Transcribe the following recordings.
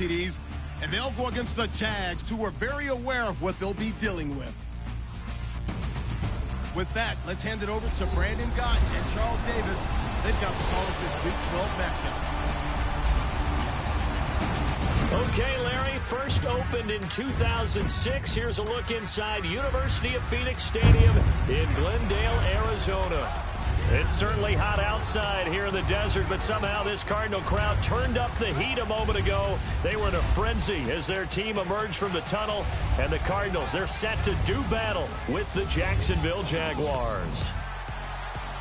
TDs, and they'll go against the Jags, who are very aware of what they'll be dealing with. With that, let's hand it over to Brandon Gott and Charles Davis. They've got the call of this Week 12 matchup. Okay, Larry, first opened in 2006. Here's a look inside University of Phoenix Stadium in Glendale, Arizona. It's certainly hot outside here in the desert, but somehow this Cardinal crowd turned up the heat a moment ago. They were in a frenzy as their team emerged from the tunnel, and the Cardinals, they're set to do battle with the Jacksonville Jaguars.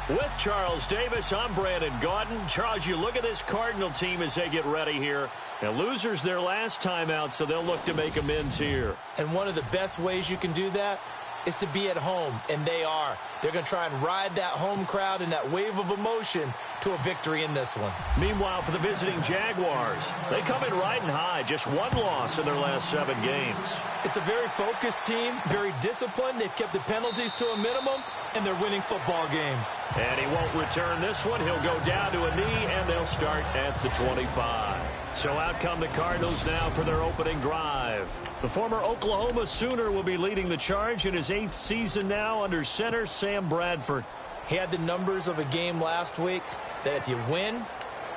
With Charles Davis, I'm Brandon Gaudin. Charles, you look at this Cardinal team as they get ready here. Now, losers their last time out, so they'll look to make amends here. And one of the best ways you can do that is to be at home, and they are. They're going to try and ride that home crowd and that wave of emotion to a victory in this one. Meanwhile, for the visiting Jaguars, they come in riding high, just one loss in their last 7 games. It's a very focused team, very disciplined. They've kept the penalties to a minimum, and they're winning football games. And he won't return this one. He'll go down to a knee, and they'll start at the 25. So out come the Cardinals now for their opening drive. The former Oklahoma Sooner will be leading the charge in his 8th season now under center Sam Bradford. He had the numbers of a game last week that if you win,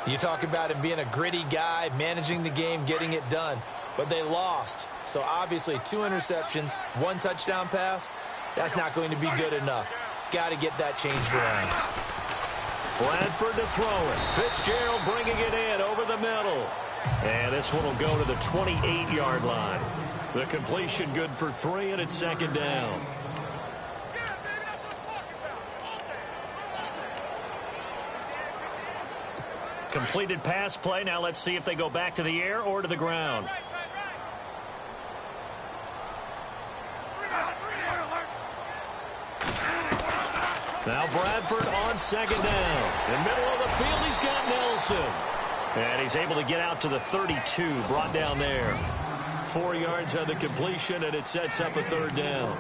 you talk about him being a gritty guy, managing the game, getting it done. But they lost. So obviously 2 interceptions, 1 touchdown pass, that's not going to be good enough. Got to get that changed around. Bradford to throw it. Fitzgerald bringing it in over the middle. And this one will go to the 28-yard line. The completion good for 3, and it's second down. Completed pass play. Now let's see if they go back to the air or to the ground. Now Bradford on second down. In the middle of the field, he's got Nelson. And he's able to get out to the 32, brought down there. 4 yards on the completion, and it sets up a third down.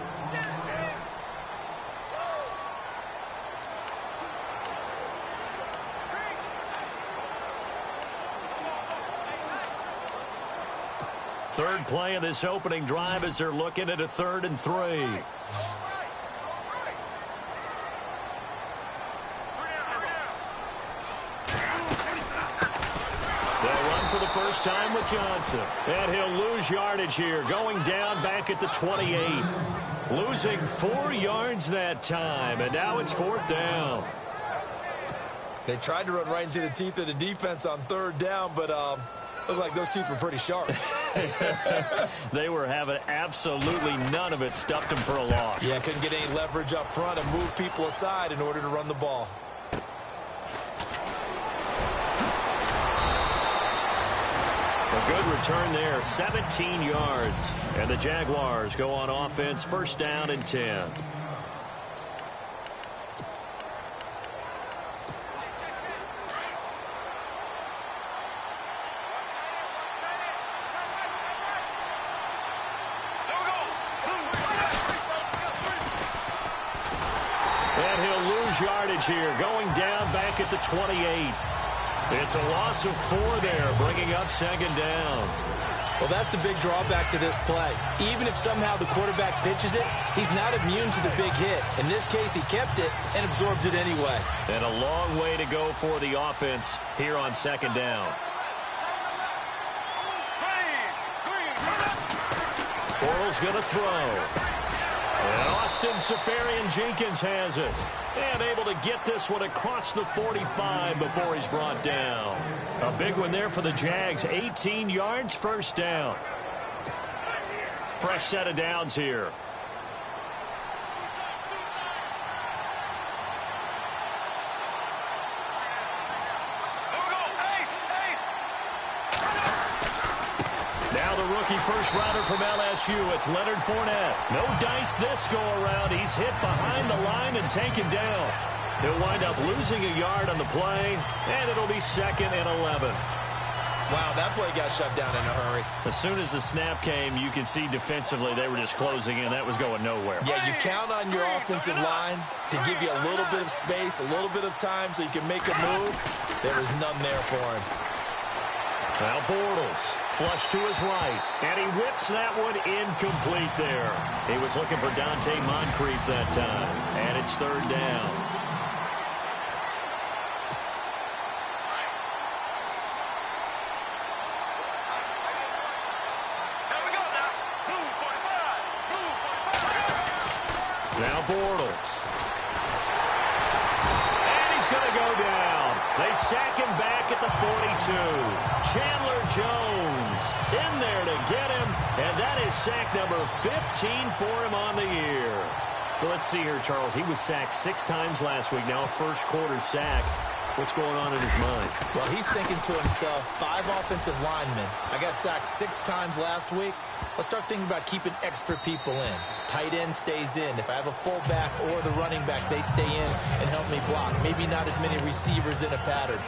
Third play of this opening drive as they're looking at a 3rd and 3. For the first time with Johnson. And he'll lose yardage here, going down back at the 28. Losing 4 yards that time, and now it's 4th down. They tried to run right into the teeth of the defense on 3rd down, but looked like those teeth were pretty sharp. They were having absolutely none of it, stuffed them for a loss. Yeah, couldn't get any leverage up front and move people aside in order to run the ball. A good return there, 17 yards. And the Jaguars go on offense, 1st down and 10. And he'll lose yardage here, going down back at the 28. It's a loss of 4 there, bringing up 2nd down. Well, that's the big drawback to this play. Even if somehow the quarterback pitches it, he's not immune to the big hit. In this case, he kept it and absorbed it anyway. And a long way to go for the offense here on 2nd down. Bortles going to throw. And Austin Seferian-Jenkins has it. And able to get this one across the 45 before he's brought down. A big one there for the Jags. 18 yards, 1st down. Fresh set of downs here. Now the rookie first-rounder from LSU. It's Leonard Fournette. No dice this go-around. He's hit behind the line and taken down. He'll wind up losing a yard on the play, and it'll be 2nd and 11. Wow, that play got shut down in a hurry. As soon as the snap came, you can see defensively they were just closing in. That was going nowhere. Yeah, you count on your offensive line to give you a little bit of space, a little bit of time so you can make a move. There was none there for him. Now Bortles Flush to his right, and he whips that one incomplete there. He was looking for Dante Moncrief that time, and it's third down. Now Bortles. And he's going to go down. They sack him back at the 42. Chandler Jones in there to get him. And that is sack number 15 for him on the year. Well, let's see here, Charles. He was sacked 6 times last week. Now a first quarter sack. What's going on in his mind? Well, he's thinking to himself, 5 offensive linemen. I got sacked 6 times last week. Let's start thinking about keeping extra people in. Tight end stays in. If I have a fullback or the running back, they stay in and help me block. Maybe not as many receivers in a pattern.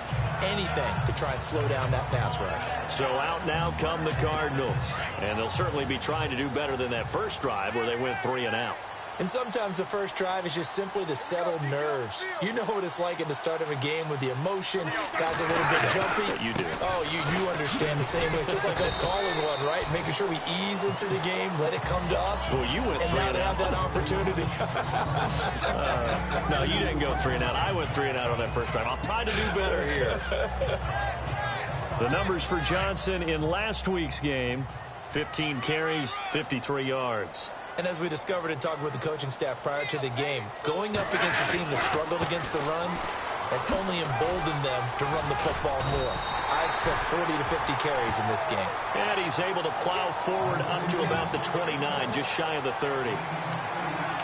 Anything to try and slow down that pass rush. So out now come the Cardinals. And they'll certainly be trying to do better than that first drive where they went 3 and out. And sometimes the first drive is just simply to settle nerves. You know what it's like at the start of a game with the emotion. Guys are a little bit jumpy. You do. Oh, you understand the same way. It's just like us calling one, right? Making sure we ease into the game, let it come to us. Well, you went 3 and out. And now they have that opportunity. No, you didn't go 3 and out. I went 3 and out on that first drive. I'll try to do better here. The numbers for Johnson in last week's game, 15 carries, 53 yards. And as we discovered in talking with the coaching staff prior to the game, going up against a team that struggled against the run has only emboldened them to run the football more. I expect 40 to 50 carries in this game. And he's able to plow forward up to about the 29, just shy of the 30.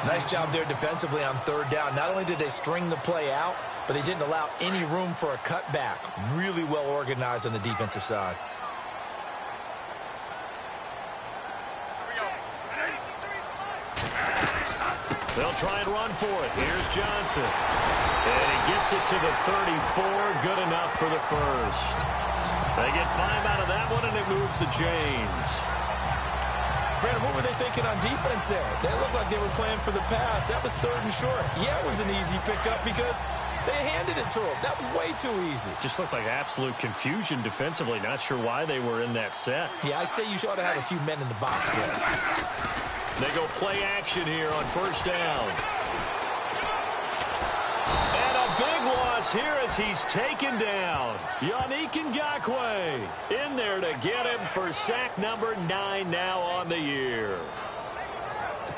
Nice job there defensively on third down. Not only did they string the play out, but they didn't allow any room for a cutback. Really well organized on the defensive side. They'll try and run for it. Here's Johnson. And he gets it to the 34. Good enough for the first. They get 5 out of that one, and it moves the chains. Brandon, what were they thinking on defense there? They looked like they were playing for the pass. That was 3rd and short. Yeah, it was an easy pickup because they handed it to him. That was way too easy. Just looked like absolute confusion defensively. Not sure why they were in that set. Yeah, I'd say you should have had a few men in the box there. They go play action here on first down. And a big loss here as he's taken down. Yannick Ngakoue in there to get him for sack number 9 now on the year.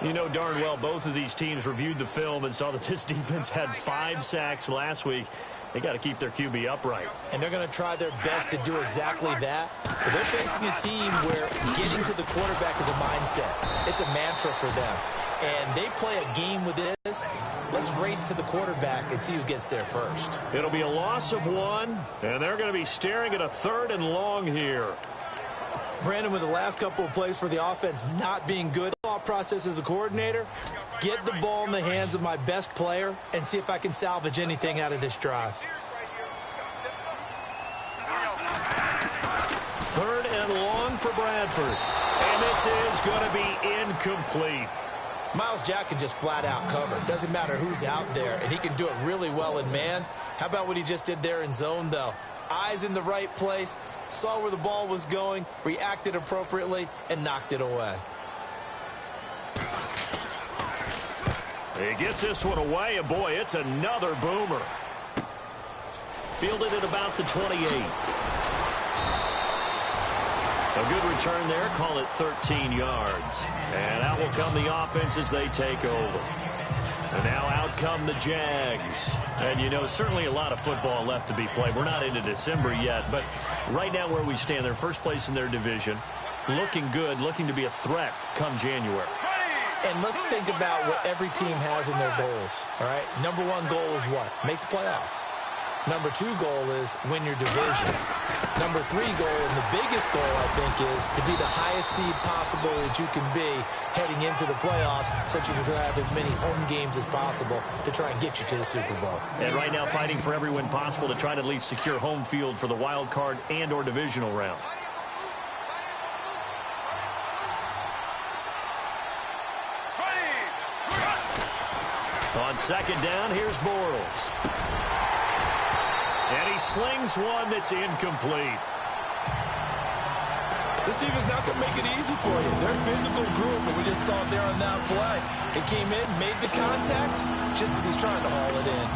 You know darn well both of these teams reviewed the film and saw that this defense had 5 sacks last week. They got to keep their QB upright. And they're going to try their best to do exactly that. But they're facing a team where getting to the quarterback is a mindset. It's a mantra for them. And they play a game with this. Let's race to the quarterback and see who gets there first. It'll be a loss of 1, and they're going to be staring at a 3rd and long here. Brandon, with the last couple of plays for the offense not being good, thought process as a coordinator, get the ball in the hands of my best player and see if I can salvage anything out of this drive. 3rd and long for Bradford. And this is going to be incomplete. Myles Jack can just flat out cover. Doesn't matter who's out there, and he can do it really well in man. How about what he just did there in zone, though? Eyes in the right place, saw where the ball was going, reacted appropriately, and knocked it away. He gets this one away, and boy, it's another boomer. Fielded at about the 28. A good return there, call it 13 yards. And out will come the offense as they take over. And now out come the Jags. And, you know, certainly a lot of football left to be played. We're not into December yet, but right now where we stand, they're first place in their division. Looking good, looking to be a threat come January. And let's think about what every team has in their goals, all right? Number 1 goal is what? Make the playoffs. Number 2 goal is win your division. Number 3 goal, and the biggest goal, I think, is to be the highest seed possible that you can be heading into the playoffs so that you can have as many home games as possible to try and get you to the Super Bowl. And right now fighting for every win possible to try to at least secure home field for the wild card and or divisional round. On second down, here's Bortles. And he slings one that's incomplete. This defense not going to make it easy for you. They're a physical group, and we just saw it there on that play. It came in, made the contact, just as he's trying to haul it in.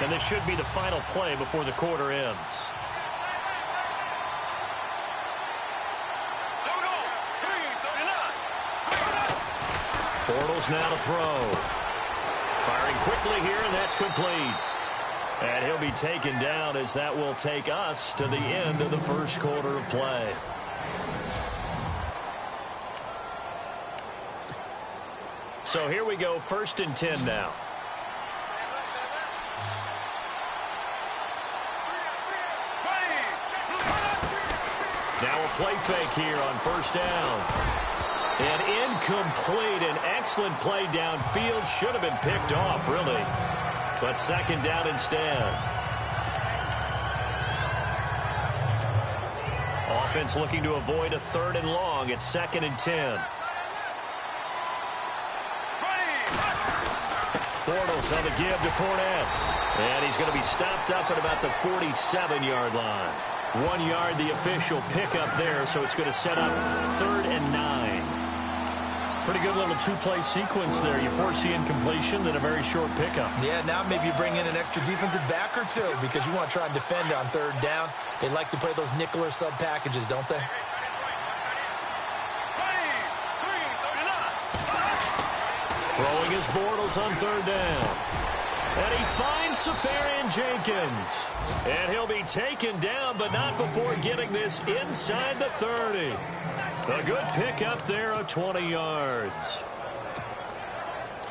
And this should be the final play before the quarter ends. Bortles now to throw. Firing quickly here, and that's complete. And he'll be taken down as that will take us to the end of the first quarter of play. So here we go, 1st and 10 now. Now a play fake here on 1st down. And incomplete. An excellent play downfield. Should have been picked off, really. But 2nd down instead. Offense looking to avoid a 3rd and long. It's 2nd and 10. Bortles on the give to Fournette. And he's going to be stopped up at about the 47-yard line. 1 yard, the official pickup there, so it's going to set up 3rd and 9. Pretty good little two-play sequence there. You force the incompletion, then a very short pickup. Yeah, now maybe you bring in an extra defensive back or two because you want to try and defend on 3rd down. They like to play those nickel or sub packages, don't they? Throwing his Bortles on 3rd down. And he finds Safarian Jenkins. And he'll be taken down, but not before getting this inside the 30. A good pickup there of 20 yards.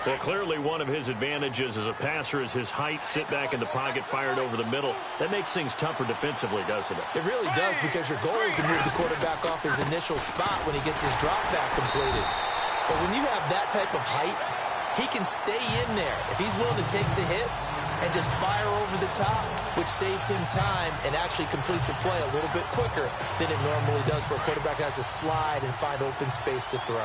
Well, clearly one of his advantages as a passer is his height. Sit back in the pocket, fired over the middle. That makes things tougher defensively, doesn't it? It really does, because your goal is to move the quarterback off his initial spot when he gets his drop back completed. But when you have that type of height, he can stay in there if he's willing to take the hits and just fire over the top, which saves him time and actually completes a play a little bit quicker than it normally does for a quarterback who has to slide and find open space to throw.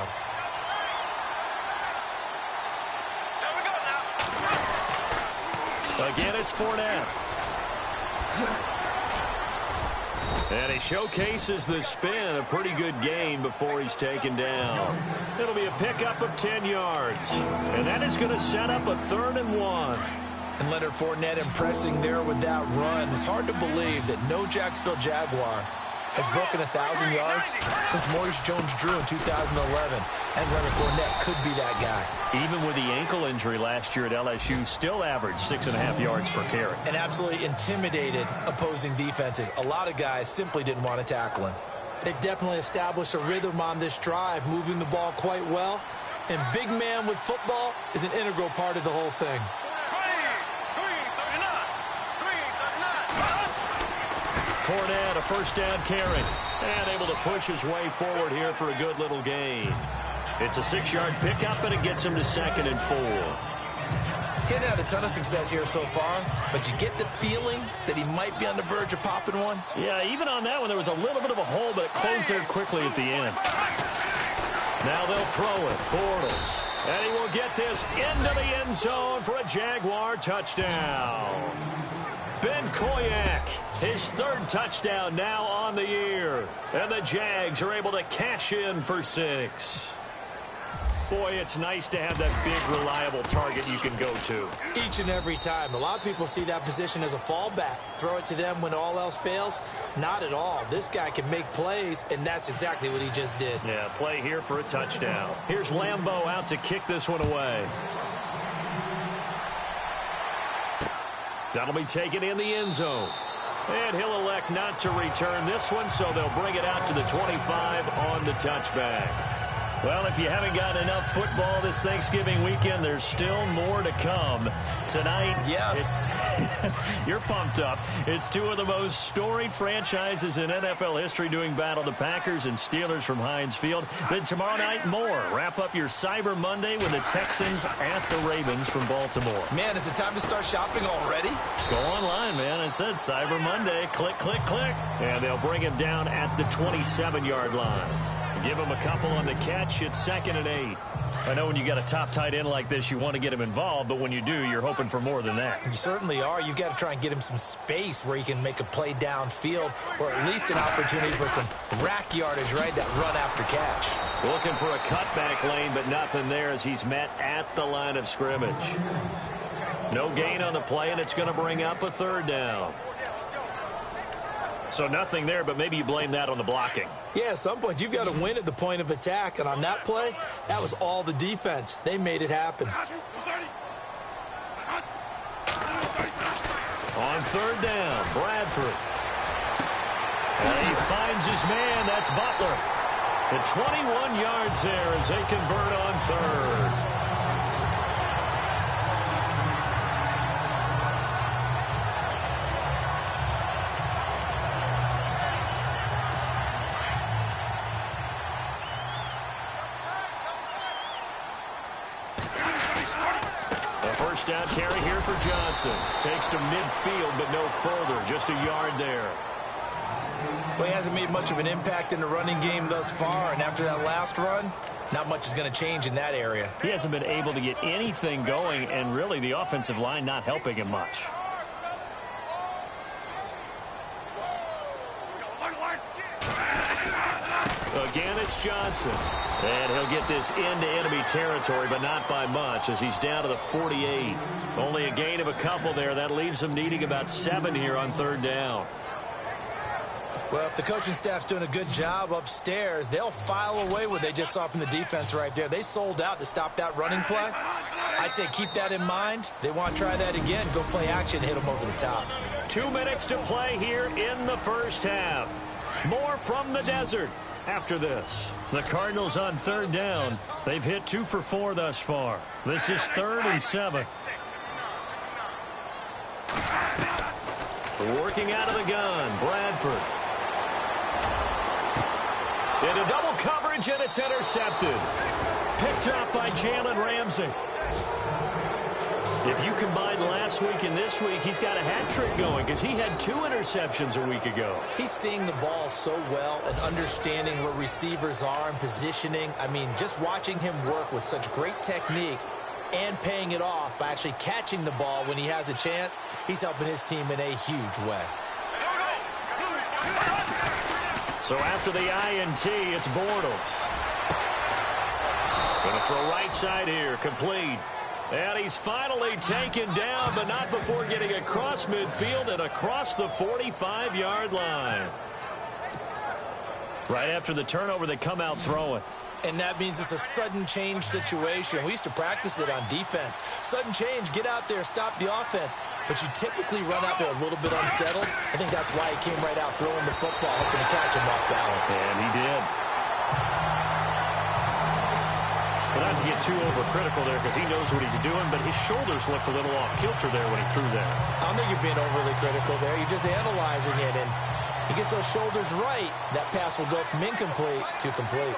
Again, it's Fournette. And he showcases the spin, a pretty good gain before he's taken down. It'll be a pickup of 10 yards. And that is going to set up a 3rd and 1. And Leonard Fournette impressing there with that run. It's hard to believe that no Jacksonville Jaguar has broken 1,000 yards since Maurice Jones-Drew in 2011. And Leonard Fournette could be that guy. Even with the ankle injury last year at LSU, still averaged 6.5 yards per carry. And absolutely intimidated opposing defenses. A lot of guys simply didn't want to tackle him. They definitely established a rhythm on this drive, moving the ball quite well. And big man with football is an integral part of the whole thing. Fournette, a 1st down carry, and able to push his way forward here for a good little gain. It's a 6-yard pickup, and it gets him to 2nd and 4. Getting had a ton of success here so far, but you get the feeling that he might be on the verge of popping one. Yeah, even on that one, there was a little bit of a hole, but it closed there quickly at the end. Now they'll throw it. Bortles. And he will get this into the end zone for a Jaguar touchdown. Ben Koyak, his 3rd touchdown now on the year. And the Jags are able to cash in for 6. Boy, it's nice to have that big, reliable target you can go to. Each and every time. A lot of people see that position as a fallback. Throw it to them when all else fails. Not at all. This guy can make plays, and that's exactly what he just did. Yeah, play here for a touchdown. Here's Lambeau out to kick this one away. That'll be taken in the end zone. And he'll elect not to return this one, so they'll bring it out to the 25 on the touchback. Well, if you haven't gotten enough football this Thanksgiving weekend, there's still more to come. Tonight, yes, you're pumped up. It's 2 of the most storied franchises in NFL history doing battle, the Packers and Steelers from Heinz Field. Then tomorrow night, more. Wrap up your Cyber Monday with the Texans at the Ravens from Baltimore. Man, is it time to start shopping already? Go online, man. I said Cyber Monday. Click, click, click. And they'll bring him down at the 27-yard line. Give him a couple on the catch. It's 2nd and 8. I know when you got a top tight end like this, you want to get him involved, but when you do, you're hoping for more than that. You certainly are. You've got to try and get him some space where he can make a play downfield, or at least an opportunity for some rack yardage, right? That run after catch. Looking for a cutback lane, but nothing there as he's met at the line of scrimmage. No gain on the play, and it's going to bring up a third down. So nothing there, but maybe you blame that on the blocking. Yeah, at some point, you've got to win at the point of attack. And on that play, that was all the defense. They made it happen. On third down, Bradford. And he finds his man. That's Butler. The 21 yards there as they convert on third. First down carry here for Johnson. Takes to midfield, but no further. Just a yard there. Well, he hasn't made much of an impact in the running game thus far, and after that last run, not much is going to change in that area. He hasn't been able to get anything going, and really the offensive line not helping him much. Again, it's Johnson. And he'll get this into enemy territory, but not by much as he's down to the 48. Only a gain of a couple there. That leaves him needing about 7 here on third down. Well, if the coaching staff's doing a good job upstairs, they'll file away what they just saw from the defense right there. They sold out to stop that running play. I'd say keep that in mind. They want to try that again. Go play action, hit them over the top. 2 minutes to play here in the first half. More from the desert. After this, the Cardinals on third down. They've hit 2 for 4 thus far. This is 3rd and 7. Working out of the gun, Bradford. Into double coverage, and it's intercepted. Picked up by Jalen Ramsey. If you combine last week and this week, he's got a hat trick going because he had 2 interceptions a week ago. He's seeing the ball so well and understanding where receivers are and positioning. I mean, just watching him work with such great technique and paying it off by actually catching the ball when he has a chance, he's helping his team in a huge way. So after the INT, it's Bortles. Going to throw right side here, complete. And he's finally taken down, but not before getting across midfield and across the 45-yard line. Right after the turnover, they come out throwing. And that means it's a sudden change situation. We used to practice it on defense. Sudden change, get out there, stop the offense. But you typically run out there a little bit unsettled. I think that's why he came right out throwing the football, hoping to catch him off balance. And he did. But not to get too overcritical there because he knows what he's doing, but his shoulders looked a little off kilter there when he threw there. I don't think you're being overly critical there. You're just analyzing it, and he gets those shoulders right. That pass will go from incomplete to complete.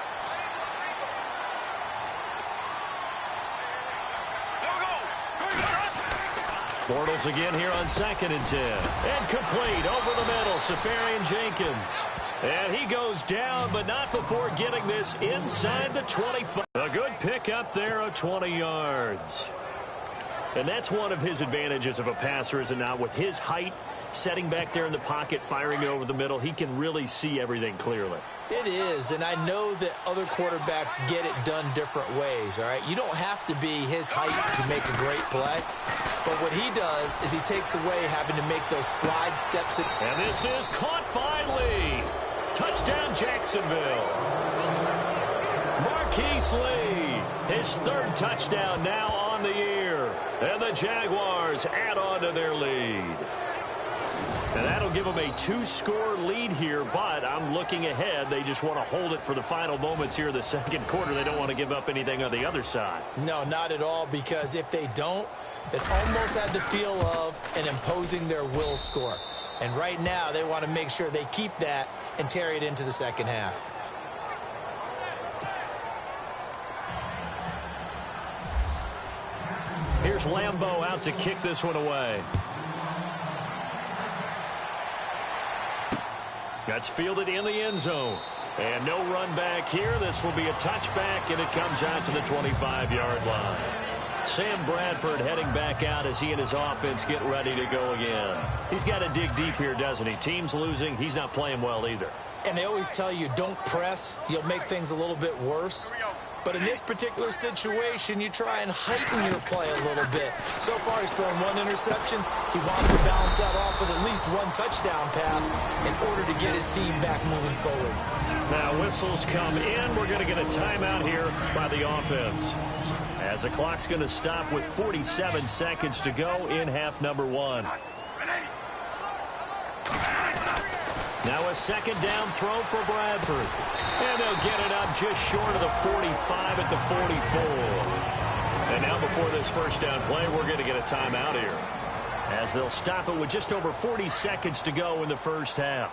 Bortles again here on 2nd and 10. And complete over the middle, Safarian Jenkins. And he goes down, but not before getting this inside the 25. A good pick up there of 20 yards. And that's one of his advantages of a passer, is it not? With his height, setting back there in the pocket, firing it over the middle, he can really see everything clearly. It is, and I know that other quarterbacks get it done different ways, all right? You don't have to be his height to make a great play. But what he does is he takes away having to make those slide steps. And this is caught by Lee. Touchdown, Jacksonville. Marquise Lee, his 3rd touchdown now on the year. And the Jaguars add on to their lead. And that'll give them a 2-score lead here, but I'm looking ahead. They just want to hold it for the final moments here in the 2nd quarter. They don't want to give up anything on the other side. No, not at all, because if they don't, it almost had the feel of an imposing their will score. And right now, they want to make sure they keep that and carry it into the 2nd half. Here's Lambeau out to kick this one away. That's fielded in the end zone. And no run back here. This will be a touchback, and it comes out to the 25-yard line. Sam Bradford heading back out as he and his offense get ready to go again. He's got to dig deep here, doesn't he? Team's losing. He's not playing well either. And they always tell you, don't press. You'll make things a little bit worse. But in this particular situation, you try and heighten your play a little bit. So far, he's thrown one interception. He wants to balance that off with at least one touchdown pass in order to get his team back moving forward. Now, whistles come in. We're going to get a timeout here by the offense, as the clock's going to stop with 47 seconds to go in half number one. Now a second down throw for Bradford. And they'll get it up just short of the 45 at the 44. And now before this first down play, we're going to get a timeout here, as they'll stop it with just over 40 seconds to go in the first half.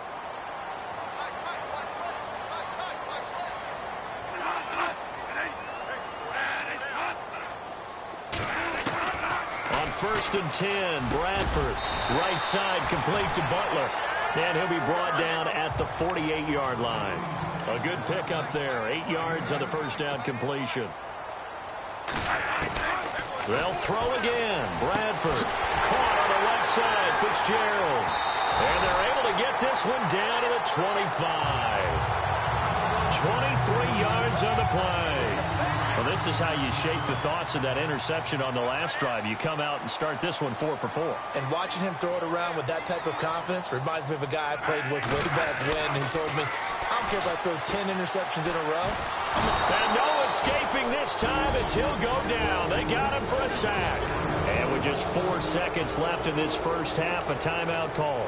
On 1st and 10, Bradford, right side, complete to Butler. And he'll be brought down at the 48-yard line. A good pickup there. 8 yards on the first down completion. They'll throw again. Bradford caught on the left side. Fitzgerald. And they're able to get this one down to the 25. 23 yards on the play. Well, this is how you shape the thoughts of that interception on the last drive. You come out and start this one 4 for 4. And watching him throw it around with that type of confidence reminds me of a guy I played with way back when who told me, I don't care if I throw 10 interceptions in a row. And no escaping this time as he'll go down. They got him for a sack. And with just 4 seconds left in this first half, a timeout call.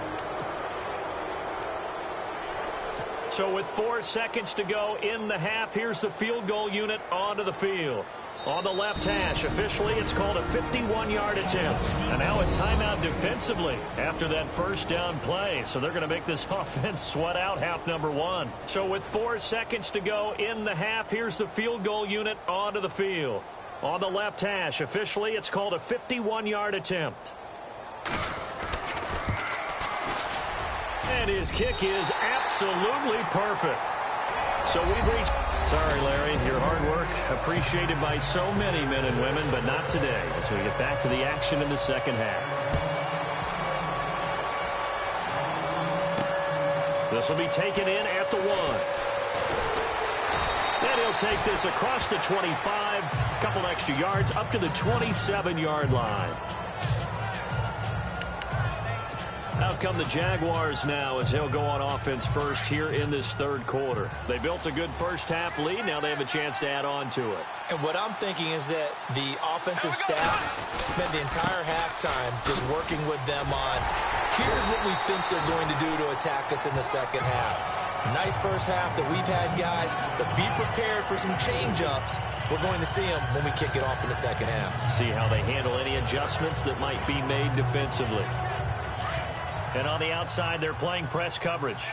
So with 4 seconds to go in the half, here's the field goal unit onto the field. On the left hash, officially, it's called a 51-yard attempt. And now a timeout defensively after that first down play. So they're going to make this offense sweat out half number one. So with 4 seconds to go in the half, here's the field goal unit onto the field. On the left hash, officially, it's called a 51-yard attempt. And his kick is absolutely perfect. So we've reached... Sorry, Larry, your hard work appreciated by so many men and women, but not today as we get back to the action in the second half. This will be taken in at the 1. And he'll take this across the 25, a couple extra yards up to the 27-yard line. Out come the Jaguars now as they'll go on offense first here in this third quarter. They built a good first half lead. Now they have a chance to add on to it. And what I'm thinking is that the offensive staff spent the entire halftime just working with them on, here's what we think they're going to do to attack us in the second half. Nice first half that we've had, guys, but be prepared for some change-ups. We're going to see them when we kick it off in the second half. See how they handle any adjustments that might be made defensively. And on the outside, they're playing press coverage.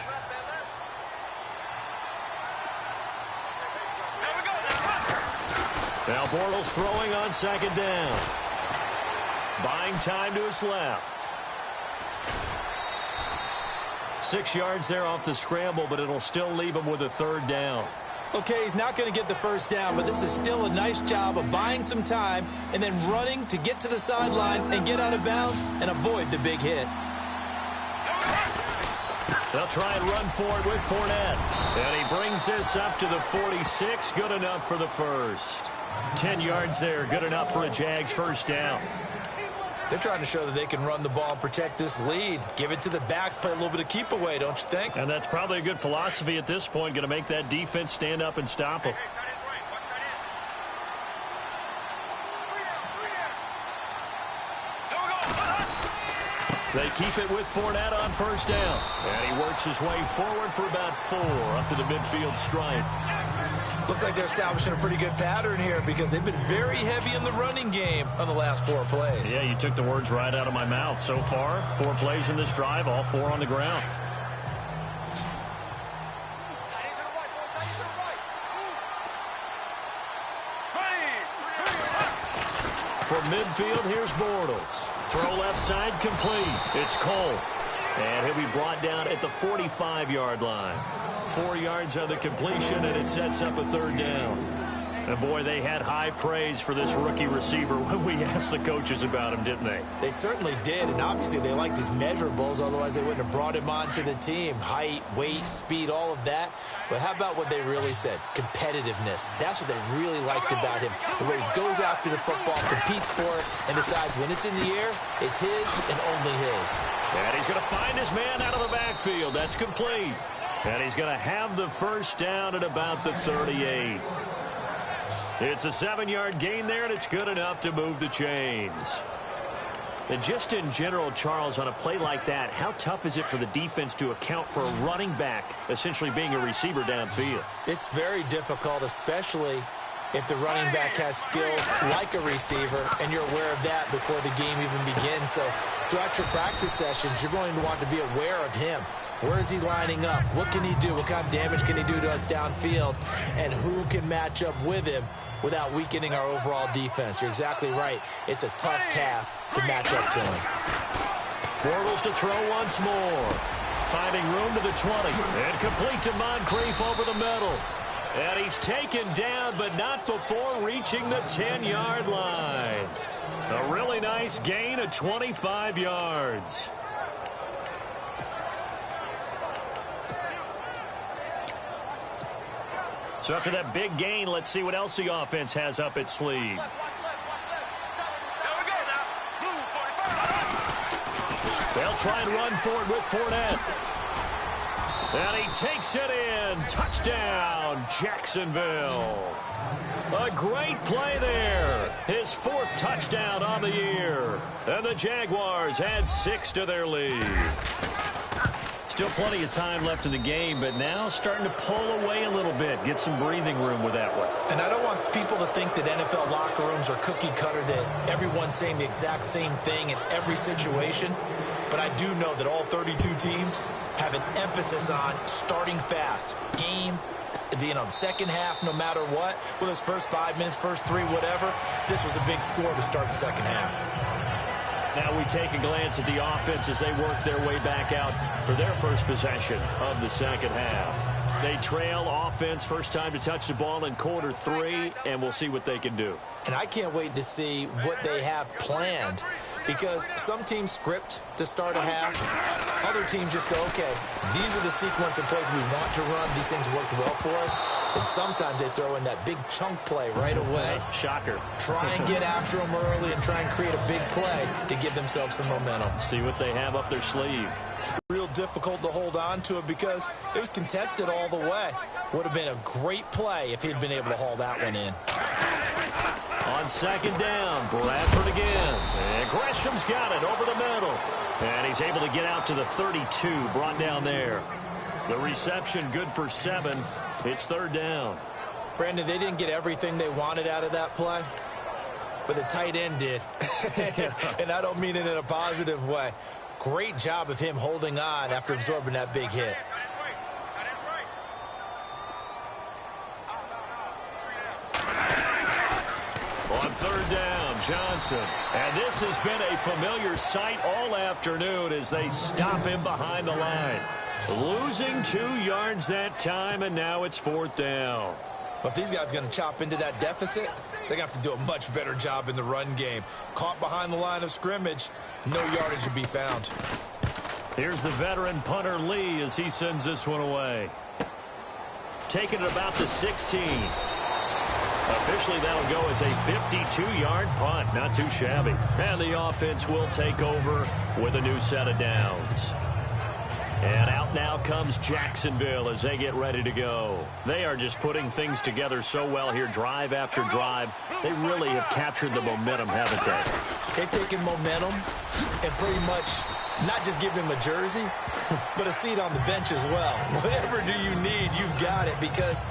Now Bortles throwing on second down. Buying time to his left. 6 yards there off the scramble, but it'll still leave him with a third down. Okay, he's not going to get the first down, but this is still a nice job of buying some time and then running to get to the sideline and get out of bounds and avoid the big hit. They'll try and run for it with Fournette. And he brings this up to the 46. Good enough for the first. 10 yards there. Good enough for a Jags first down. They're trying to show that they can run the ball and protect this lead. Give it to the backs, play a little bit of keep away, don't you think? And that's probably a good philosophy at this point. Going to make that defense stand up and stop them. They keep it with Fournette on first down. And he works his way forward for about 4 up to the midfield stripe. Looks like they're establishing a pretty good pattern here because they've been very heavy in the running game on the last 4 plays. Yeah, you took the words right out of my mouth. So far, 4 plays in this drive, all 4 on the ground. From midfield, here's Bortles. Throw left side complete. It's Cole. And he'll be brought down at the 45-yard line. 4 yards on the completion, and it sets up a third down. And, boy, they had high praise for this rookie receiver when we asked the coaches about him, didn't they? They certainly did, and obviously they liked his measurables, otherwise they wouldn't have brought him onto the team. Height, weight, speed, all of that. But how about what they really said? Competitiveness. That's what they really liked about him. The way he goes after the football, competes for it, and decides when it's in the air, it's his and only his. And he's going to find his man out of the backfield. That's complete. And he's going to have the first down at about the 38. It's a 7-yard gain there, and it's good enough to move the chains. And just in general, Charles, on a play like that, how tough is it for the defense to account for a running back essentially being a receiver downfield? It's very difficult, especially if the running back has skills like a receiver, and you're aware of that before the game even begins. So throughout your practice sessions, you're going to want to be aware of him. Where is he lining up? What can he do? What kind of damage can he do to us downfield? And who can match up with him without weakening our overall defense? You're exactly right. It's a tough task to match up to him. Bortles to throw once more. Finding room to the 20. And complete to Moncrief over the middle. And he's taken down, but not before reaching the 10-yard line. A really nice gain of 25 yards. So after that big gain, let's see what else the offense has up its sleeve. They'll try and run for it with Fournette. And he takes it in. Touchdown, Jacksonville. A great play there. His 4th touchdown on the year. And the Jaguars add 6 to their lead. Still plenty of time left in the game, but now starting to pull away a little bit. Get some breathing room with that one. And I don't want people to think that NFL locker rooms are cookie cutter, that everyone's saying the exact same thing in every situation. But I do know that all 32 teams have an emphasis on starting fast. Game, the second half, no matter what. Well, those first 5 minutes, first 3, whatever. This was a big score to start the second half. Now we take a glance at the offense as they work their way back out for their first possession of the second half. They trail offense, first time to touch the ball in quarter 3, and we'll see what they can do. And I can't wait to see what they have planned, because some teams script to start a half. Other teams just go, okay, these are the sequence of plays we want to run. These things worked well for us. And sometimes they throw in that big chunk play right away. Shocker. Try and get after them early and try and create a big play to give themselves some momentum. See what they have up their sleeve. Real difficult to hold on to it because it was contested all the way. Would have been a great play if he'd been able to haul that one in. On second down, Bradford again. And Gresham's got it over the middle. And he's able to get out to the 32, brought down there. The reception good for 7. It's third down. Brandon, they didn't get everything they wanted out of that play, but the tight end did. And I don't mean it in a positive way. Great job of him holding on after absorbing that big hit. On third down, Johnson. And this has been a familiar sight all afternoon as they stop him behind the line. Losing 2 yards that time, and now it's fourth down. But if these guys are going to chop into that deficit, they got to do a much better job in the run game. Caught behind the line of scrimmage, no yardage to be found. Here's the veteran punter Lee as he sends this one away. Taking it about the 16. Officially, that'll go as a 52-yard punt. Not too shabby. And the offense will take over with a new set of downs. And out now comes Jacksonville as they get ready to go. They are just putting things together so well here, drive after drive. They really have captured the momentum, haven't they? They've taken momentum and pretty much not just give him a jersey, but a seat on the bench as well. Whatever do you need, you've got it, because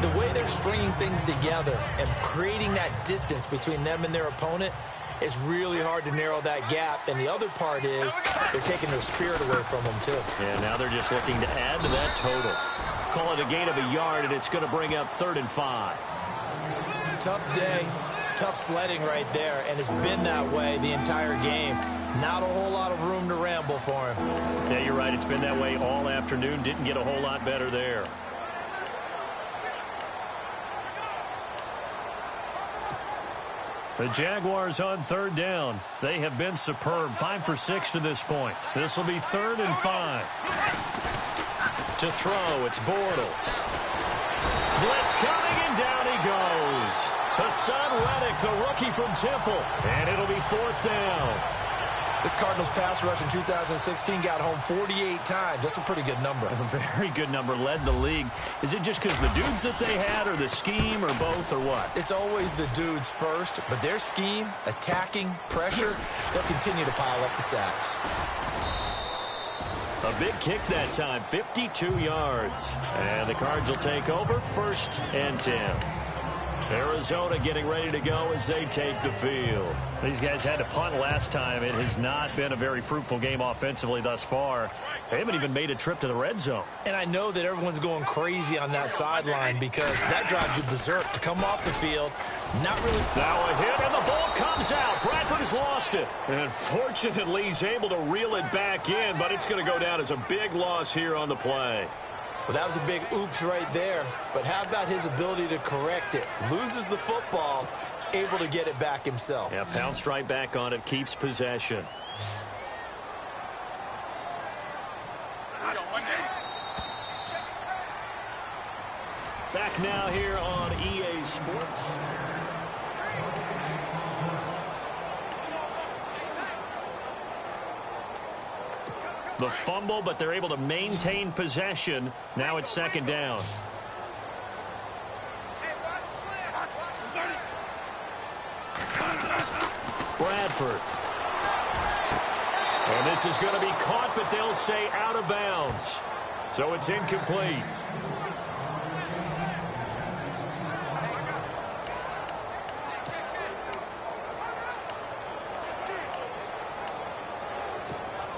the way they're stringing things together and creating that distance between them and their opponent, it's really hard to narrow that gap. And the other part is they're taking their spirit away from them, too. And now they're just looking to add to that total. Call it a gain of a yard, and it's going to bring up 3rd and 5. Tough day, tough sledding right there, and it's been that way the entire game. Not a whole lot of room to ramble for him. Yeah, you're right. It's been that way all afternoon. Didn't get a whole lot better there. The Jaguars on third down. They have been superb. 5 for 6 to this point. This will be 3rd and 5. To throw, it's Bortles. Blitz coming, and down he goes. Hassan Reddick, the rookie from Temple. And it'll be 4th down. This Cardinals pass rush in 2016 got home 48 times. That's a pretty good number. A very good number. Led the league. Is it just because the dudes that they had, or the scheme, or both, or what? It's always the dudes first, but their scheme, attacking, pressure, they'll continue to pile up the sacks. A big kick that time, 52 yards. And the Cards will take over, 1st and 10. Arizona getting ready to go as they take the field. These guys had to punt last time. It has not been a very fruitful game offensively thus far. They haven't even made a trip to the red zone. And I know that everyone's going crazy on that sideline because that drives you berserk to come off the field. Not really. Now a hit, and the ball comes out. Bradford has lost it. And fortunately, he's able to reel it back in, but it's going to go down as a big loss here on the play. Well, that was a big oops right there. But how about his ability to correct it? Loses the football, able to get it back himself. Yeah, pounced right back on it, keeps possession. Back now here on EA Sports. The fumble, but they're able to maintain possession. Now it's 2nd down. Bradford. And this is going to be caught, but they'll say out of bounds. So it's incomplete.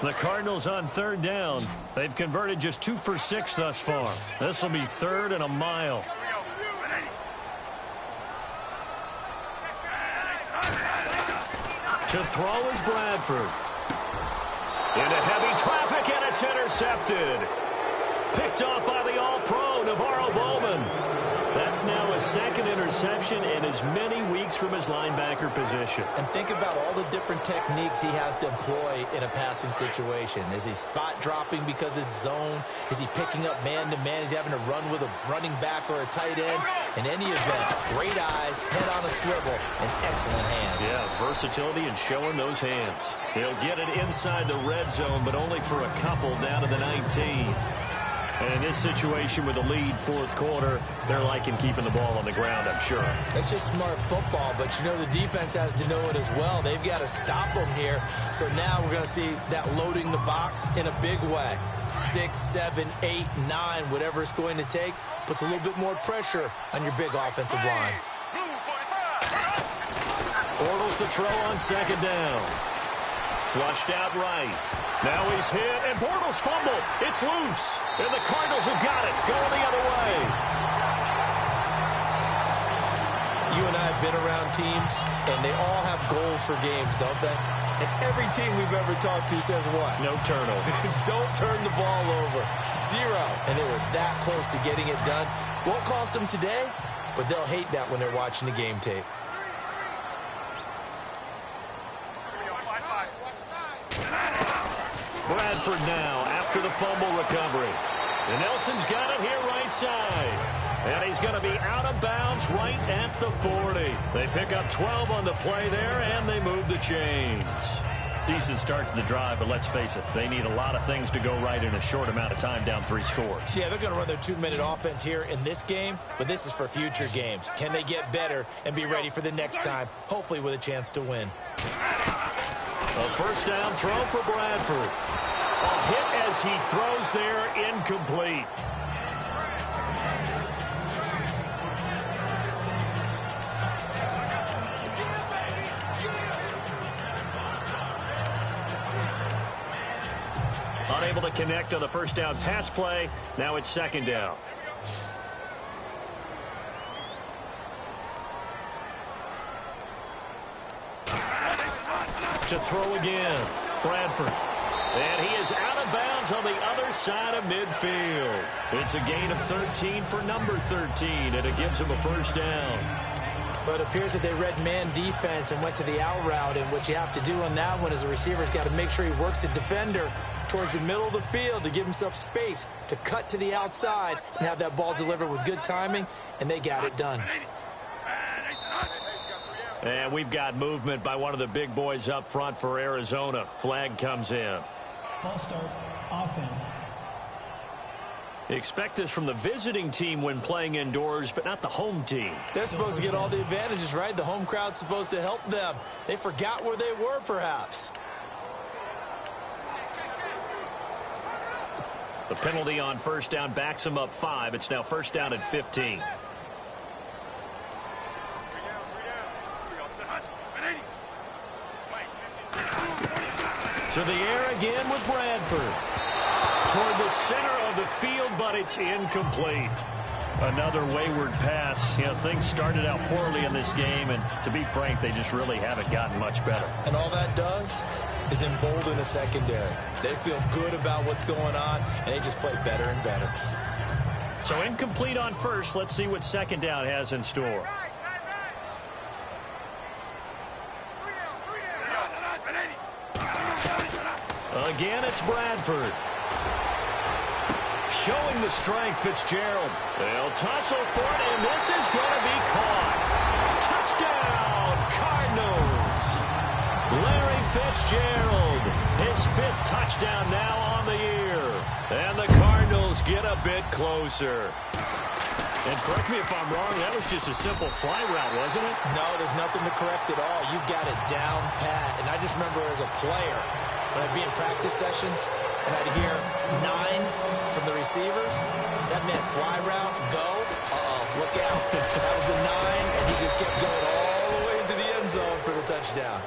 The Cardinals on 3rd down. They've converted just 2 for 6 thus far. This will be 3rd and a mile. To throw is Bradford. Into heavy traffic, and it's intercepted. Picked off by the All-Pro, Navarro Bowman. That's now a 2nd interception in as many weeks from his linebacker position. And think about all the different techniques he has to employ in a passing situation. Is he spot dropping because it's zone? Is he picking up man-to-man? Is he having to run with a running back or a tight end? In any event, great eyes, head on a swivel, and excellent hands. Yeah, versatility and showing those hands. He'll get it inside the red zone, but only for a couple down to the 19. And in this situation with the lead 4th quarter, they're liking keeping the ball on the ground, I'm sure. It's just smart football, but you know the defense has to know it as well. They've got to stop them here. So now we're going to see that loading the box in a big way. 6, 7, 8, 9, whatever it's going to take, puts a little bit more pressure on your big offensive line. Bortles to throw on 2nd down. Flushed out right. Now he's hit, and Bortles fumbled. It's loose, and the Cardinals have got it. Going the other way. You and I have been around teams, and they all have goals for games, don't they? And every team we've ever talked to says what? No turnover. Don't turn the ball over. 0. And they were that close to getting it done. Won't cost them today, but they'll hate that when they're watching the game tape. Bradford now after the fumble recovery. And Nelson's got it here right side. And he's going to be out of bounds right at the 40. They pick up 12 on the play there, and they move the chains. Decent start to the drive, but let's face it, they need a lot of things to go right in a short amount of time, down 3 scores. Yeah, they're going to run their 2-minute offense here in this game, but this is for future games. Can they get better and be ready for the next time, hopefully with a chance to win? A 1st down throw for Bradford. A hit as he throws there, incomplete. Unable to connect on the 1st down pass play. Now it's 2nd down. To throw again. Bradford. And he is out of bounds on the other side of midfield. It's a gain of 13 for number 13, and it gives him a first down. But it appears that they read man defense and went to the out route, and what you have to do on that one is the receiver's got to make sure he works the defender towards the middle of the field to give himself space to cut to the outside and have that ball delivered with good timing, and they got it done. And we've got movement by one of the big boys up front for Arizona. Flag comes in. False start, offense. Expect this from the visiting team when playing indoors, but not the home team. They're supposed to get all the advantages, right? The home crowd's supposed to help them. They forgot where they were, perhaps. The penalty on first down backs them up 5. It's now first down at 15. To the air again with Bradford. Toward the center of the field, but it's incomplete. Another wayward pass. You know, things started out poorly in this game, and to be frank, they just really haven't gotten much better. And all that does is embolden the secondary. They feel good about what's going on, and they just play better and better. So incomplete on first. Let's see what second down has in store. Again, it's Bradford. Showing the strength, Fitzgerald. They'll tussle for it, and this is going to be caught. Touchdown, Cardinals. Larry Fitzgerald, his 5th touchdown now on the year. And the Cardinals get a bit closer. And correct me if I'm wrong, that was just a simple fly route, wasn't it? No, there's nothing to correct at all. You've got it down pat. And I just remember as a player, when I'd be in practice sessions and I'd hear 9 from the receivers, that meant fly route, go, look out. That was the 9, and he just kept going all the way into the end zone for the touchdown.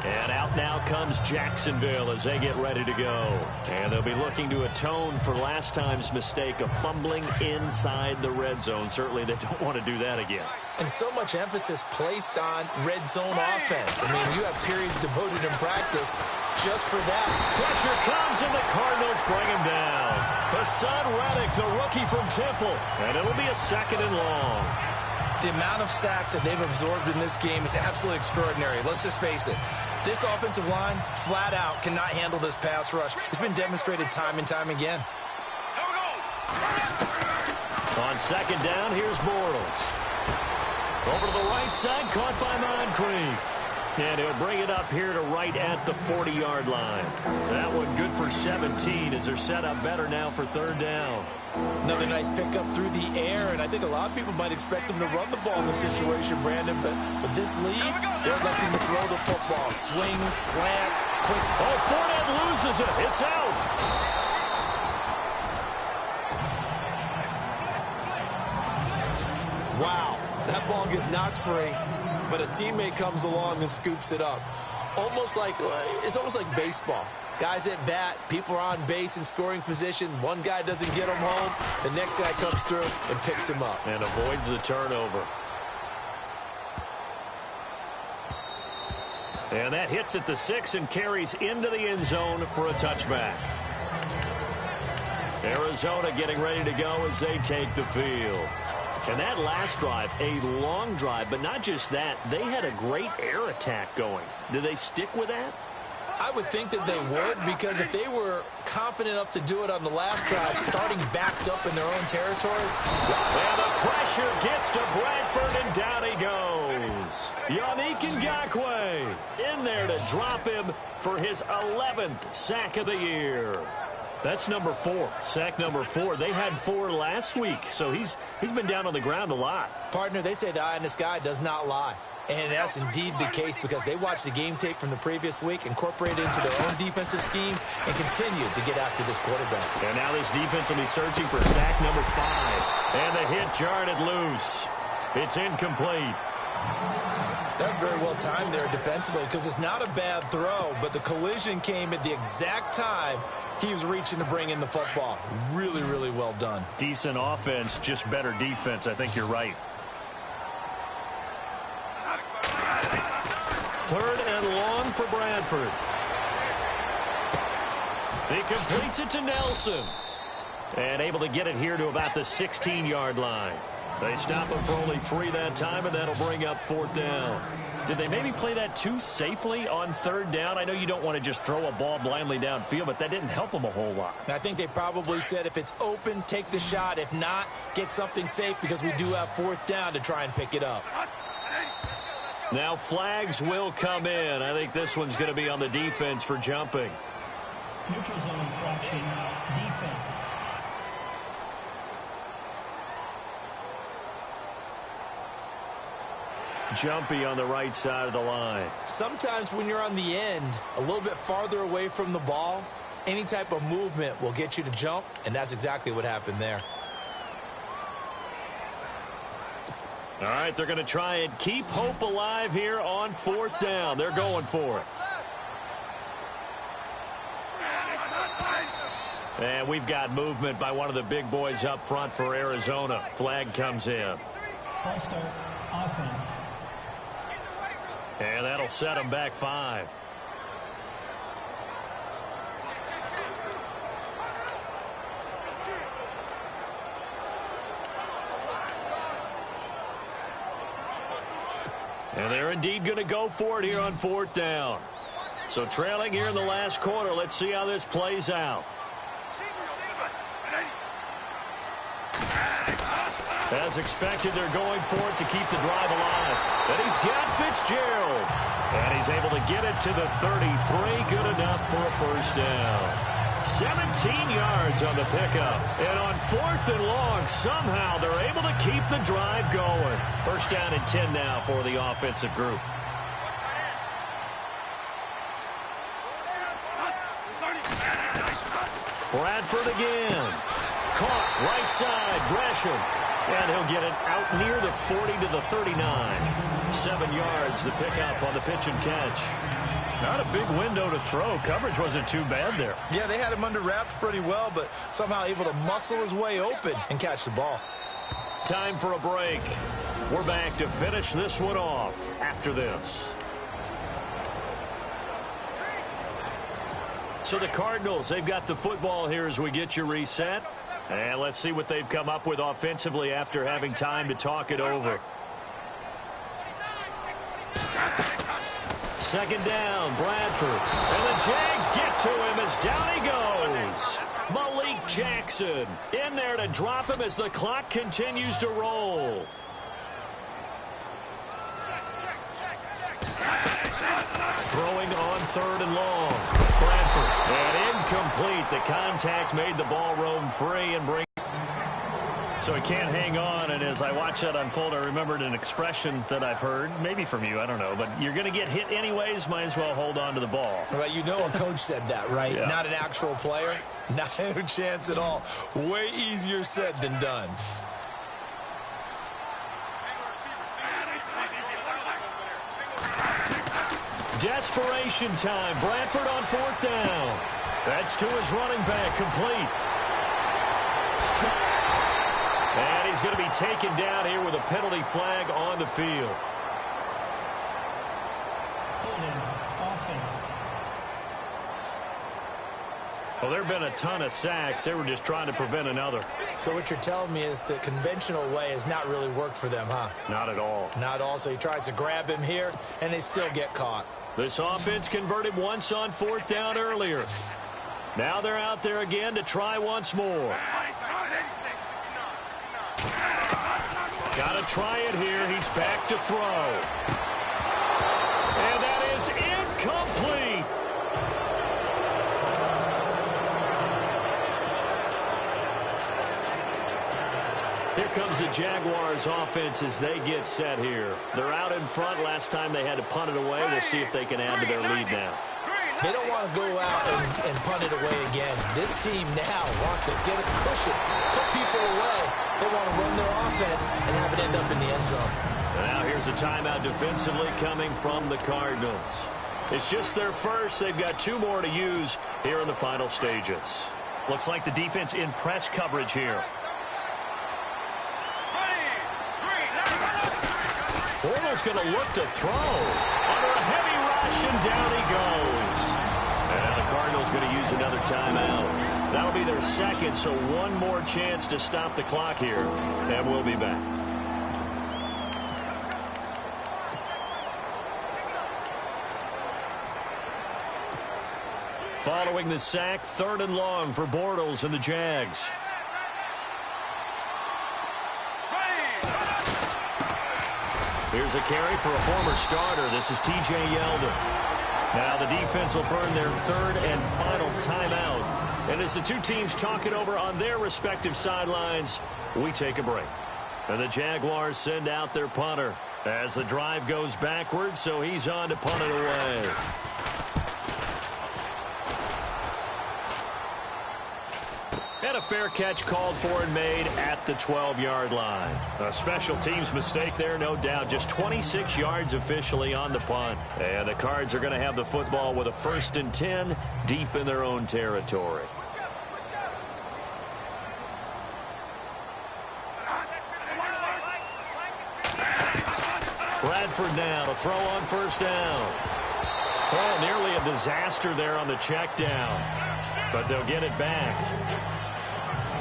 And out now comes Jacksonville as they get ready to go. And they'll be looking to atone for last time's mistake of fumbling inside the red zone. Certainly they don't want to do that again. And so much emphasis placed on red zone offense. I mean, you have periods devoted in practice just for that. Pressure comes, and the Cardinals bring him down. Hassan Reddick, the rookie from Temple. And it'll be a 2nd and long. The amount of sacks that they've absorbed in this game is absolutely extraordinary. Let's just face it. This offensive line, flat out, cannot handle this pass rush. It's been demonstrated time and time again. On second down, here's Bortles. Over to the right side, caught by Moncrief. And he'll bring it up here to right at the 40-yard line. That one good for 17 as they're set up better now for 3rd down. Another nice pickup through the air, and I think a lot of people might expect them to run the ball in this situation, Brandon, but with this lead, they're electing to throw the football. Swings, slants, quick. Oh, Fournette loses it. It's out. Wow, that ball gets knocked free, but a teammate comes along and scoops it up. It's almost like baseball. Guys at bat, people are on base in scoring position. One guy doesn't get him home. The next guy comes through and picks him up. And avoids the turnover. And that hits at the 6 and carries into the end zone for a touchback. Arizona getting ready to go as they take the field. And that last drive, a long drive, but not just that, they had a great air attack going. Do they stick with that? I would think that they would, because if they were confident enough to do it on the last drive, starting backed up in their own territory. And the pressure gets to Bradford, and down he goes. Yannick Ngakoue in there to drop him for his 11th sack of the year. That's number 4, sack number 4. They had 4 last week, so he's been down on the ground a lot. Partner, they say the eye in the sky does not lie. And that's indeed the case, because they watched the game tape from the previous week, incorporated it into their own defensive scheme, and continued to get after this quarterback. And now this defense will be searching for sack number 5. And the hit jarred it loose. It's incomplete. That's very well timed there defensively, because it's not a bad throw, but the collision came at the exact time he was reaching to bring in the football. Really, really well done. Decent offense, just better defense. I think you're right. 3rd and long for Bradford. He completes it to Nelson. And able to get it here to about the 16-yard line. They stop him for only 3 that time, and that'll bring up 4th down. Did they maybe play that too safely on 3rd down? I know you don't want to just throw a ball blindly downfield, but that didn't help them a whole lot. I think they probably said if it's open, take the shot. If not, get something safe because we do have 4th down to try and pick it up. Now flags will come in. I think this one's going to be on the defense for jumping. Neutral zone infraction, defense. Jumpy on the right side of the line. Sometimes when you're on the end, a little bit farther away from the ball, any type of movement will get you to jump, and that's exactly what happened there. All right, they're going to try and keep hope alive here on 4th down. They're going for it. And we've got movement by one of the big boys up front for Arizona. Flag comes in. False start, offense. And that'll set them back 5. And they're indeed going to go for it here on 4th down. So trailing here in the last quarter. Let's see how this plays out. As expected, they're going for it to keep the drive alive. And he's got Fitzgerald. And he's able to get it to the 33. Good enough for a 1st down. 17 yards on the pickup. And on 4th and long, somehow they're able to keep the drive going. 1st down and 10 now for the offensive group. Bradford again. Caught right side, Gresham. And he'll get it out near the 40 to the 39. 7 yards the pickup on the pitch and catch. Not a big window to throw. Coverage wasn't too bad there. Yeah, they had him under wraps pretty well, but somehow able to muscle his way open and catch the ball. Time for a break. We're back to finish this one off after this. So the Cardinals, they've got the football here as we get you reset. And let's see what they've come up with offensively after having time to talk it over. 2nd down, Bradford. And the Jags get to him as down he goes. Malik Jackson in there to drop him as the clock continues to roll. Throwing on 3rd and long. Bradford. And incomplete. The contact made the ball roam free and bring. So he can't hang on, and as I watch that unfold, I remembered an expression that I've heard, maybe from you, I don't know, but you're going to get hit anyways, might as well hold on to the ball. Well, you know a coach said that, right? Yeah. Not an actual player. Not a chance at all. Way easier said than done. Desperation time. Bradford on 4th down. That's to his running back, complete. And he's going to be taken down here with a penalty flag on the field. Holding, offense. Well, there have been a ton of sacks. They were just trying to prevent another. So what you're telling me is the conventional way has not really worked for them, huh? Not at all. Not at all. So he tries to grab him here, and they still get caught. This offense converted once on 4th down earlier. Now they're out there again to try once more. Got to try it here. He's back to throw. And that is incomplete. Here comes the Jaguars offense as they get set here. They're out in front. Last time they had to punt it away. We'll see if they can add to their lead now. They don't want to go out and punt it away again. This team now wants to get a cushion, put people away. They want to run their offense and have it end up in the end zone. Now here's a timeout defensively coming from the Cardinals. It's just their first. They've got 2 more to use here in the final stages. Looks like the defense in press coverage here. Bortles going to look to throw under a heavy rush, and down he goes. And now the Cardinals going to use another timeout. That'll be their second, so one more chance to stop the clock here. And we'll be back. Following the sack, 3rd and long for Bortles and the Jags. Here's a carry for a former starter. This is T.J. Yeldon. Now the defense will burn their 3rd and final timeout. And as the two teams talk it over on their respective sidelines, we take a break. And the Jaguars send out their punter as the drive goes backwards, so he's on to punt it away. And a fair catch called for and made at the 12-yard line. A special teams mistake there, no doubt. Just 26 yards officially on the punt. And the Cards are going to have the football with a 1st and 10 deep in their own territory. Bradford now to throw on 1st down. Oh, nearly a disaster there on the check down. But they'll get it back.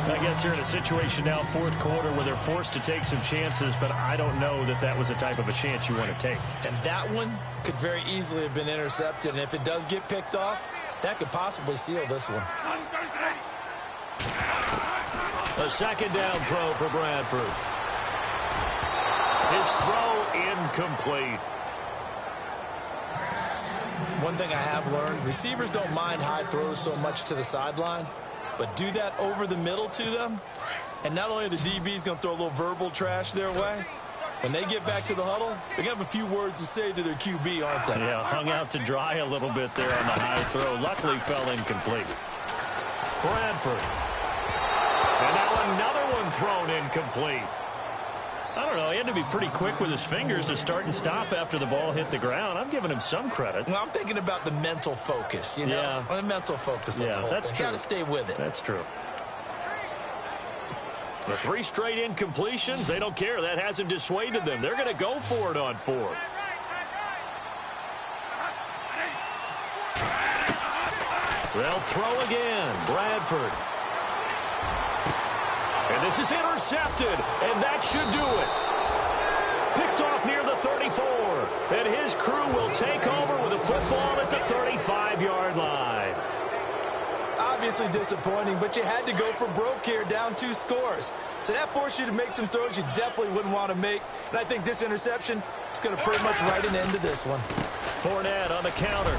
I guess they're in a situation now, 4th quarter, where they're forced to take some chances, but I don't know that that was the type of a chance you want to take. And that one could very easily have been intercepted, and if it does get picked off, that could possibly seal this one. A 2nd down throw for Bradford. His throw incomplete. One thing I have learned, receivers don't mind high throws so much to the sideline, but do that over the middle to them, and not only are the DBs going to throw a little verbal trash their way, when they get back to the huddle, they're going to have a few words to say to their QB, aren't they? Yeah, hung out to dry a little bit there on the high throw. Luckily fell incomplete. Bradford. And now another one thrown incomplete. I don't know. He had to be pretty quick with his fingers to start and stop after the ball hit the ground. I'm giving him some credit. Well, I'm thinking about the mental focus, you know? Yeah. The mental focus. Yeah, that's true. Got to stay with it. That's true. The 3 straight incompletions, they don't care. That hasn't dissuaded them. They're going to go for it on 4th. They'll throw again. Bradford. And this is intercepted, and that should do it. Picked off near the 34, and his crew will take over with a football at the 35-yard line. Obviously disappointing, but you had to go for broke here, down 2 scores. So that forced you to make some throws you definitely wouldn't want to make. And I think this interception is going to pretty much write an end to this one. Fournette on the counter.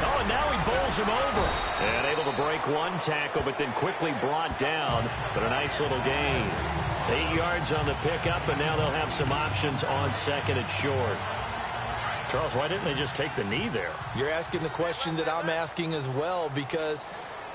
Oh, and now he bowls him over. And able to break one tackle, but then quickly brought down. But a nice little gain. 8 yards on the pickup, and now they'll have some options on 2nd and short. Charles, why didn't they just take the knee there? You're asking the question that I'm asking as well, because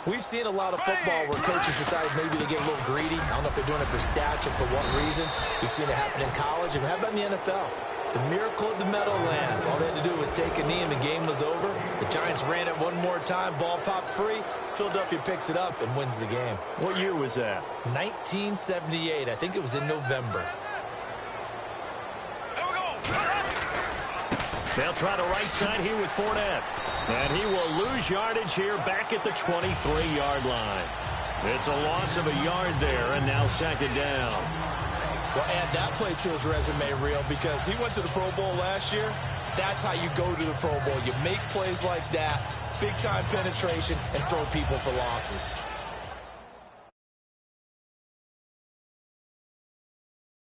we've seen a lot of football where coaches decide maybe they get a little greedy. I don't know if they're doing it for stats or for what reason. We've seen it happen in college. And how about in the NFL? The miracle of the Meadowlands. All they had to do was take a knee and the game was over. The Giants ran it one more time. Ball popped free. Philadelphia picks it up and wins the game. What year was that? 1978. I think it was in November. They'll try the right side here with Fournette. And he will lose yardage here back at the 23-yard line. It's a loss of a yard there, and now 2nd down. Well, add that play to his resume reel, because he went to the Pro Bowl last year. That's how you go to the Pro Bowl. You make plays like that, big-time penetration, and throw people for losses.